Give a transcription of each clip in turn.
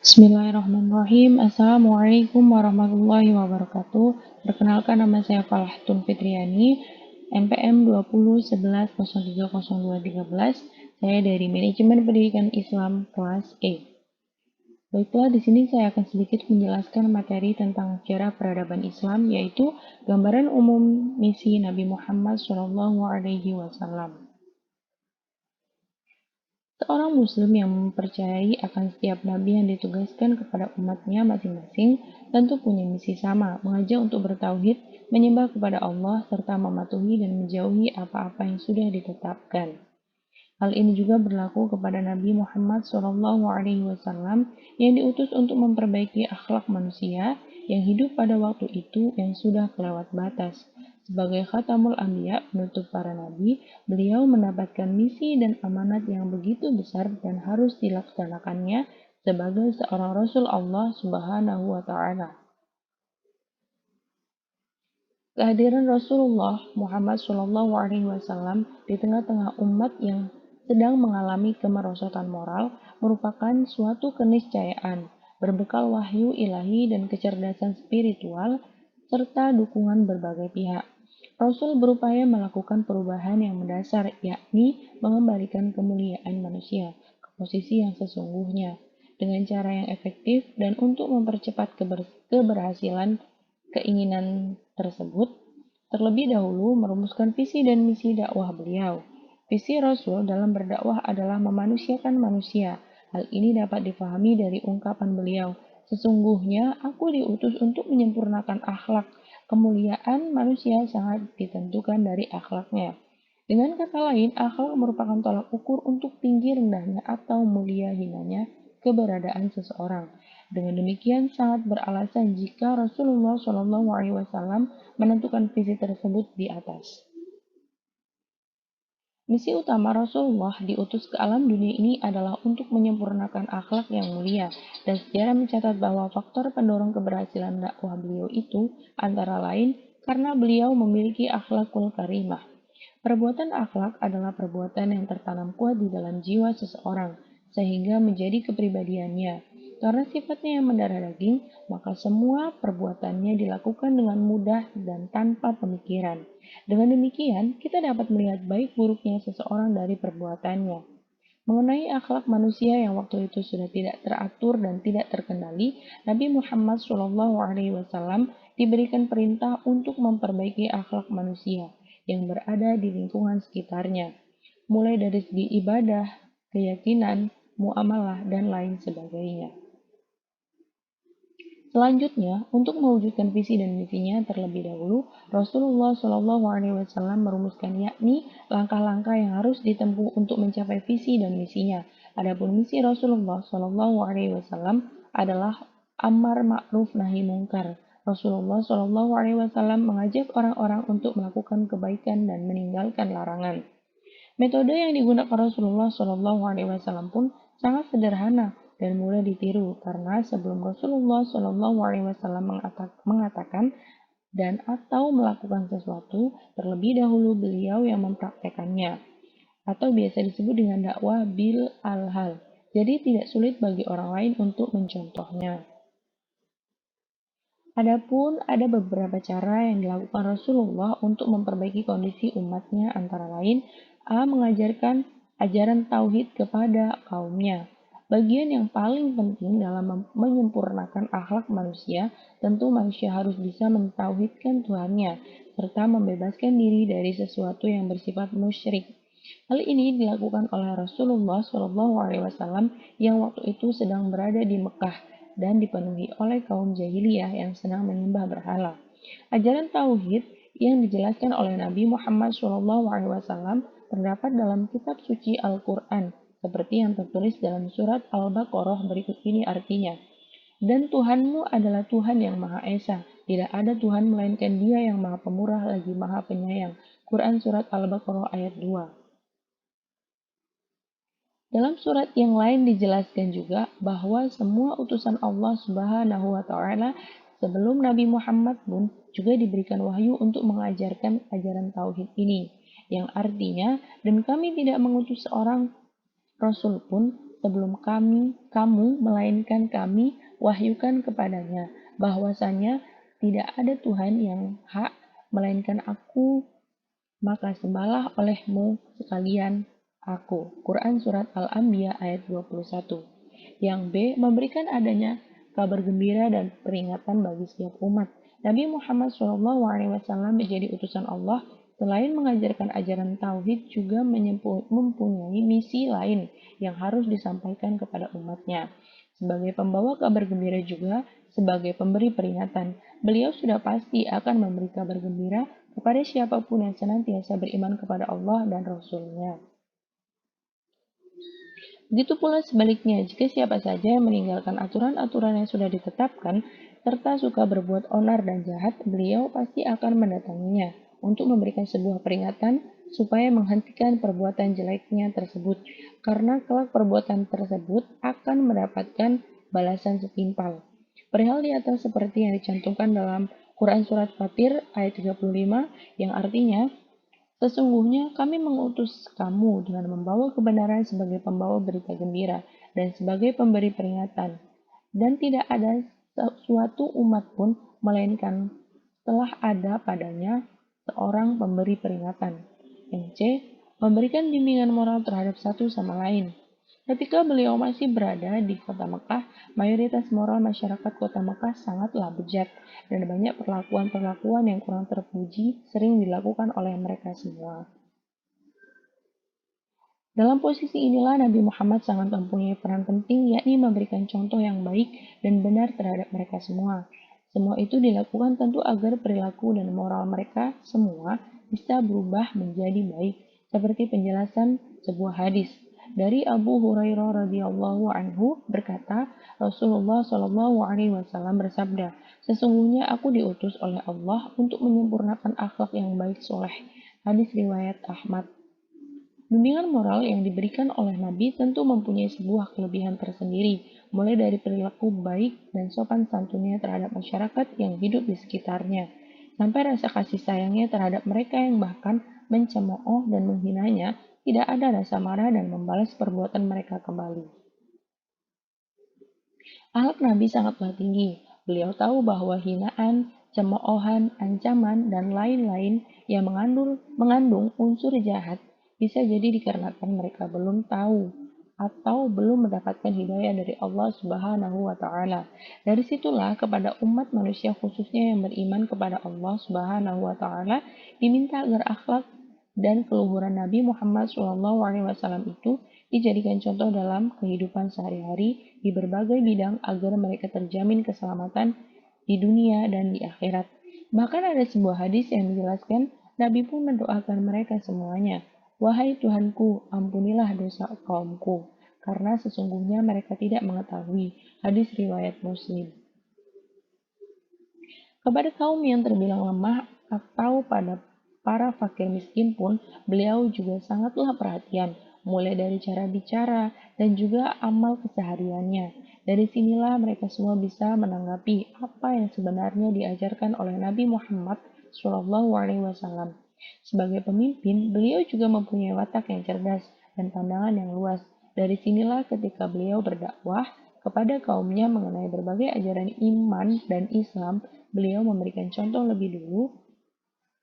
Bismillahirrahmanirrahim. Assalamualaikum warahmatullahi wabarakatuh. Perkenalkan, nama saya Falahtun Fitriani, NPM 201110300213. Saya dari Manajemen Pendidikan Islam kelas E. Baiklah, di sini saya akan sedikit menjelaskan materi tentang sejarah peradaban Islam, yaitu gambaran umum misi Nabi Muhammad SAW. Seorang muslim yang mempercayai akan setiap nabi yang ditugaskan kepada umatnya masing-masing tentu punya misi sama, mengajak untuk bertauhid, menyembah kepada Allah, serta mematuhi dan menjauhi apa-apa yang sudah ditetapkan. Hal ini juga berlaku kepada Nabi Muhammad SAW yang diutus untuk memperbaiki akhlak manusia yang hidup pada waktu itu yang sudah kelewat batas. Sebagai Khatamul Anbiya, penutup para nabi, beliau mendapatkan misi dan amanat yang begitu besar dan harus dilaksanakannya sebagai seorang Rasul Allah Subhanahu wa Ta'ala. Kehadiran Rasulullah Muhammad SAW di tengah-tengah umat yang sedang mengalami kemerosotan moral merupakan suatu keniscayaan, berbekal wahyu ilahi dan kecerdasan spiritual, serta dukungan berbagai pihak. Rasul berupaya melakukan perubahan yang mendasar, yakni mengembalikan kemuliaan manusia ke posisi yang sesungguhnya, dengan cara yang efektif dan untuk mempercepat keberhasilan keinginan tersebut, terlebih dahulu merumuskan visi dan misi dakwah beliau. Visi Rasul dalam berdakwah adalah memanusiakan manusia. Hal ini dapat difahami dari ungkapan beliau, "Sesungguhnya aku diutus untuk menyempurnakan akhlak. Kemuliaan manusia sangat ditentukan dari akhlaknya." Dengan kata lain, akhlak merupakan tolak ukur untuk tinggi rendahnya atau mulia hinanya keberadaan seseorang. Dengan demikian, sangat beralasan jika Rasulullah SAW menentukan visi tersebut di atas. Misi utama Rasulullah diutus ke alam dunia ini adalah untuk menyempurnakan akhlak yang mulia, dan sejarah mencatat bahwa faktor pendorong keberhasilan dakwah beliau itu antara lain karena beliau memiliki akhlakul karimah. Perbuatan akhlak adalah perbuatan yang tertanam kuat di dalam jiwa seseorang, sehingga menjadi kepribadiannya. Karena sifatnya yang mendarah daging, maka semua perbuatannya dilakukan dengan mudah dan tanpa pemikiran. Dengan demikian, kita dapat melihat baik buruknya seseorang dari perbuatannya. Mengenai akhlak manusia yang waktu itu sudah tidak teratur dan tidak terkendali, Nabi Muhammad SAW diberikan perintah untuk memperbaiki akhlak manusia yang berada di lingkungan sekitarnya, mulai dari segi ibadah, keyakinan, muamalah, dan lain sebagainya. Selanjutnya, untuk mewujudkan visi dan misinya terlebih dahulu, Rasulullah SAW merumuskan yakni langkah-langkah yang harus ditempuh untuk mencapai visi dan misinya. Adapun misi Rasulullah SAW adalah amar ma'ruf nahi mungkar. Rasulullah SAW mengajak orang-orang untuk melakukan kebaikan dan meninggalkan larangan. Metode yang digunakan Rasulullah SAW pun sangat sederhana dan mudah ditiru karena sebelum Rasulullah SAW mengatakan dan atau melakukan sesuatu, terlebih dahulu beliau yang mempraktekannya, atau biasa disebut dengan dakwah bil al-hal. Jadi tidak sulit bagi orang lain untuk mencontohnya. Adapun ada beberapa cara yang dilakukan Rasulullah untuk memperbaiki kondisi umatnya, antara lain A. Mengajarkan ajaran tauhid kepada kaumnya. Bagian yang paling penting dalam menyempurnakan akhlak manusia, tentu manusia harus bisa mentauhidkan Tuhannya, serta membebaskan diri dari sesuatu yang bersifat musyrik. Hal ini dilakukan oleh Rasulullah SAW yang waktu itu sedang berada di Mekah dan dipenuhi oleh kaum jahiliyah yang sedang menyembah berhala. Ajaran tauhid yang dijelaskan oleh Nabi Muhammad SAW terdapat dalam kitab suci Al-Quran, seperti yang tertulis dalam surat Al-Baqarah berikut ini artinya. Dan Tuhanmu adalah Tuhan yang Maha Esa, tidak ada Tuhan melainkan Dia yang Maha Pemurah lagi Maha Penyayang. Quran surat Al-Baqarah ayat 2. Dalam surat yang lain dijelaskan juga bahwa semua utusan Allah Subhanahu wa Ta'ala sebelum Nabi Muhammad pun juga diberikan wahyu untuk mengajarkan ajaran tauhid ini, yang artinya, dan kami tidak mengutus seorang Rasul pun sebelum kamu, melainkan kami wahyukan kepadanya, bahwasanya tidak ada Tuhan yang hak melainkan aku, maka sembahlah olehmu sekalian aku. Quran Surat Al-Anbiya ayat 21. Yang B. Memberikan adanya kabar gembira dan peringatan bagi setiap umat. Nabi Muhammad SAW menjadi utusan Allah, selain mengajarkan ajaran tauhid, juga mempunyai misi lain yang harus disampaikan kepada umatnya. Sebagai pembawa kabar gembira juga sebagai pemberi peringatan, beliau sudah pasti akan memberi kabar gembira kepada siapapun yang senantiasa beriman kepada Allah dan Rasul-Nya. Begitu pula sebaliknya, jika siapa saja yang meninggalkan aturan-aturan yang sudah ditetapkan, serta suka berbuat onar dan jahat, beliau pasti akan mendatanginya untuk memberikan sebuah peringatan supaya menghentikan perbuatan jeleknya tersebut, karena kelak perbuatan tersebut akan mendapatkan balasan setimpal. Perihal di atas seperti yang dicantumkan dalam Quran Surat Fatir ayat 35 yang artinya, sesungguhnya kami mengutus kamu dengan membawa kebenaran sebagai pembawa berita gembira dan sebagai pemberi peringatan. Dan tidak ada suatu umat pun melainkan telah ada padanya seorang pemberi peringatan. Yang C. Memberikan bimbingan moral terhadap satu sama lain. Ketika beliau masih berada di kota Mekah, mayoritas moral masyarakat kota Mekah sangatlah bejat, dan banyak perlakuan-perlakuan yang kurang terpuji sering dilakukan oleh mereka semua. Dalam posisi inilah Nabi Muhammad sangat mempunyai peran penting, yakni memberikan contoh yang baik dan benar terhadap mereka semua. Semua itu dilakukan tentu agar perilaku dan moral mereka semua bisa berubah menjadi baik, seperti penjelasan sebuah hadis dari Abu Hurairah radhiyallahu anhu berkata, Rasulullah shallallahu alaihi wasallam bersabda, sesungguhnya aku diutus oleh Allah untuk menyempurnakan akhlak yang baik soleh. Hadis riwayat Ahmad. Bimbingan moral yang diberikan oleh Nabi tentu mempunyai sebuah kelebihan tersendiri, mulai dari perilaku baik dan sopan santunnya terhadap masyarakat yang hidup di sekitarnya, sampai rasa kasih sayangnya terhadap mereka yang bahkan mencemooh dan menghinanya, tidak ada rasa marah dan membalas perbuatan mereka kembali. Akhlak Nabi sangatlah tinggi. Beliau tahu bahwa hinaan, cemoohan, ancaman, dan lain-lain yang mengandung unsur jahat bisa jadi dikarenakan mereka belum tahu atau belum mendapatkan hidayah dari Allah Subhanahu wa taala. Dari situlah kepada umat manusia khususnya yang beriman kepada Allah Subhanahu wa taala diminta agar akhlak dan keluhuran Nabi Muhammad SAW itu dijadikan contoh dalam kehidupan sehari-hari di berbagai bidang agar mereka terjamin keselamatan di dunia dan di akhirat. Bahkan ada sebuah hadis yang menjelaskan Nabi pun mendoakan mereka semuanya. Wahai Tuhanku, ampunilah dosa kaumku, karena sesungguhnya mereka tidak mengetahui. Hadis riwayat Muslim. Kepada kaum yang terbilang lemah atau pada para fakir miskin pun, beliau juga sangatlah perhatian, mulai dari cara bicara dan juga amal kesehariannya. Dari sinilah mereka semua bisa menanggapi apa yang sebenarnya diajarkan oleh Nabi Muhammad SAW. Sebagai pemimpin, beliau juga mempunyai watak yang cerdas dan pandangan yang luas. Dari sinilah ketika beliau berdakwah kepada kaumnya mengenai berbagai ajaran iman dan Islam, beliau memberikan contoh lebih dulu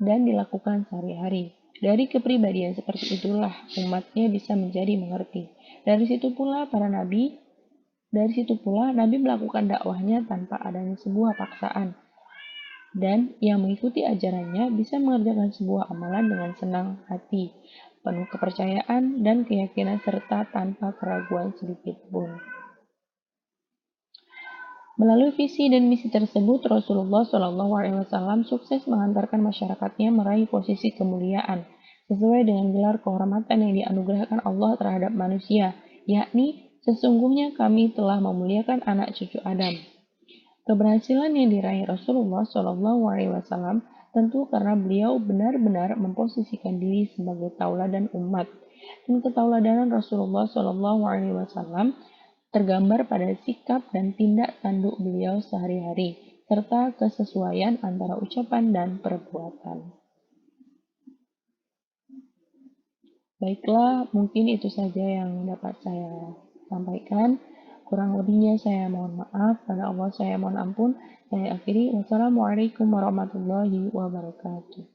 dan dilakukan sehari-hari. Dari kepribadian seperti itulah umatnya bisa menjadi mengerti. Dari situ pula Nabi melakukan dakwahnya tanpa adanya sebuah paksaan. Dan yang mengikuti ajarannya bisa mengerjakan sebuah amalan dengan senang hati, penuh kepercayaan dan keyakinan serta tanpa keraguan sedikit pun. Melalui visi dan misi tersebut, Rasulullah SAW sukses mengantarkan masyarakatnya meraih posisi kemuliaan sesuai dengan gelar kehormatan yang dianugerahkan Allah terhadap manusia, yakni sesungguhnya kami telah memuliakan anak cucu Adam. Keberhasilan yang diraih Rasulullah SAW tentu karena beliau benar-benar memposisikan diri sebagai tauladan umat, dan ketauladanan Rasulullah SAW tergambar pada sikap dan tindak tanduk beliau sehari-hari, serta kesesuaian antara ucapan dan perbuatan. Baiklah, mungkin itu saja yang dapat saya sampaikan. Kurang lebihnya saya mohon maaf. Pada Allah saya mohon ampun. Saya akhiri. Wassalamualaikum warahmatullahi wabarakatuh.